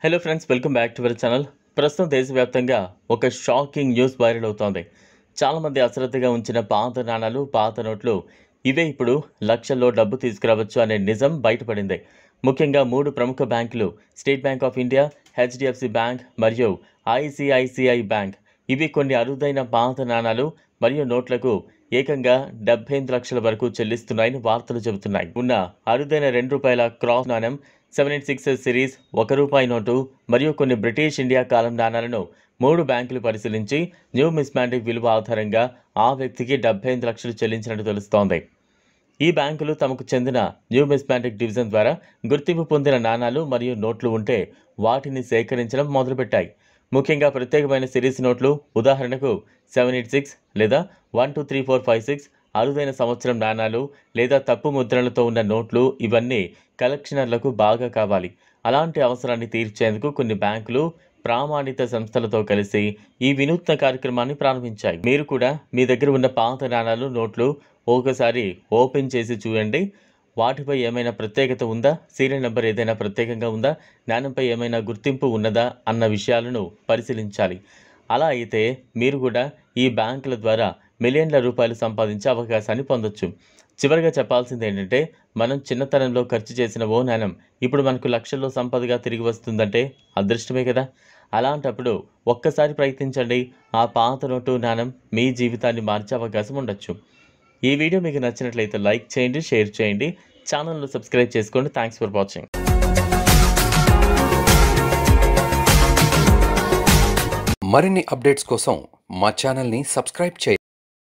Hello friends, welcome back to our channel. ప్రస్తుతం దేశవ్యాప్తంగా ఒక షాకింగ్ న్యూస్ వైరల్ అవుతోంది. చాలామంది అశ్రద్ధగా ఉంచిన పాత నాణాలు, పాత నోట్లు ఇవే ఇప్పుడు లక్షల్లో డబ్బు తీసుకురావచ్చు అనే నిజం బయటపడింది. ముఖ్యంగా 3 ప్రముఖ బ్యాంకులు state bank of India, HDFC bank మరియు ఐసిఐసిఐ బ్యాంక్ ఇవి కొన్ని అరుదైన పాత నాణాలు మరియు నోట్లకు ఏకంగా 78 లక్షల వరకు చెల్లిస్తున్నాయని వార్తలు చెబుతున్నాయి. ఉన్న అరుదైన ₹2 క్రాస్ నాణెం, 786 సిరీస్, ₹1 నోటు మరియు కొన్ని బ్రిటిష్ ఇండియా కాలం నాణాలను 3 బ్యాంకులు పరిశీలించి న్యూమిస్మాటిక్ విలువ ఆధారంగా ఆ వ్యక్తికి 78 లక్షలు చెల్లించినట్టు తెలుస్తోంది. ఈ బ్యాంకులు తమకు చెందిన న్యూమిస్మాటిక్ డివిజన్ ద్వారా గుర్తింపు పొందిన నాణాలు మరియు నోట్లు ఉంటే వాటిని సేకరించడం మొదలుపెట్టాయి. ముఖ్యంగా ప్రత్యేకమైన సిరీస్ నోట్లు, ఉదాహరణకు 786 లేదా 123456, అరుదైన సంవత్సరం నాణాలు లేదా తప్పు ముద్రణలతో ఉన్న నోట్లు ఇవన్నీ కలెక్షనర్లకు బాగా కావాలి. అలాంటి అవసరాన్ని తీర్చేందుకు కొన్ని బ్యాంకులు ప్రామాణిత సంస్థలతో కలిసి ఈ వినూత్న కార్యక్రమాన్ని ప్రారంభించాయి. మీరు కూడా మీ దగ్గర ఉన్న పాత నాణాలు, నోట్లు ఒకసారి ఓపెన్ చేసి చూడండి. వాటిపై ఏమైనా ప్రత్యేకత ఉందా, సీరియల్ నెంబర్ ఏదైనా ప్రత్యేకంగా ఉందా, నాణ్యంపై ఏమైనా గుర్తింపు ఉన్నదా అన్న విషయాలను పరిశీలించాలి. అలా అయితే మీరు కూడా ఈ బ్యాంకుల ద్వారా మిలియన్ల రూపాయలు సంపాదించే అవకాశాన్ని పొందొచ్చు. చివరిగా చెప్పాల్సింది ఏంటంటే, మనం చిన్నతనంలో ఖర్చు చేసిన ఓ నాణెం ఇప్పుడు మనకు లక్షల్లో సంపదగా తిరిగి వస్తుందంటే అదృష్టమే కదా. అలాంటప్పుడు ఒక్కసారి ప్రయత్నించండి. ఆ పాత నోటు, నాణెం మీ జీవితాన్ని మార్చే అవకాశం ఉండొచ్చు. ఈ వీడియో మీకు నచ్చినట్లయితే లైక్ చేయండి, షేర్ చేయండి, ఛానల్ను సబ్స్క్రైబ్ చేసుకోండి. Thanks for watching. మరిన్ని అప్డేట్స్ కోసం మా ఛానల్ని సబ్స్క్రైబ్ చేయండి.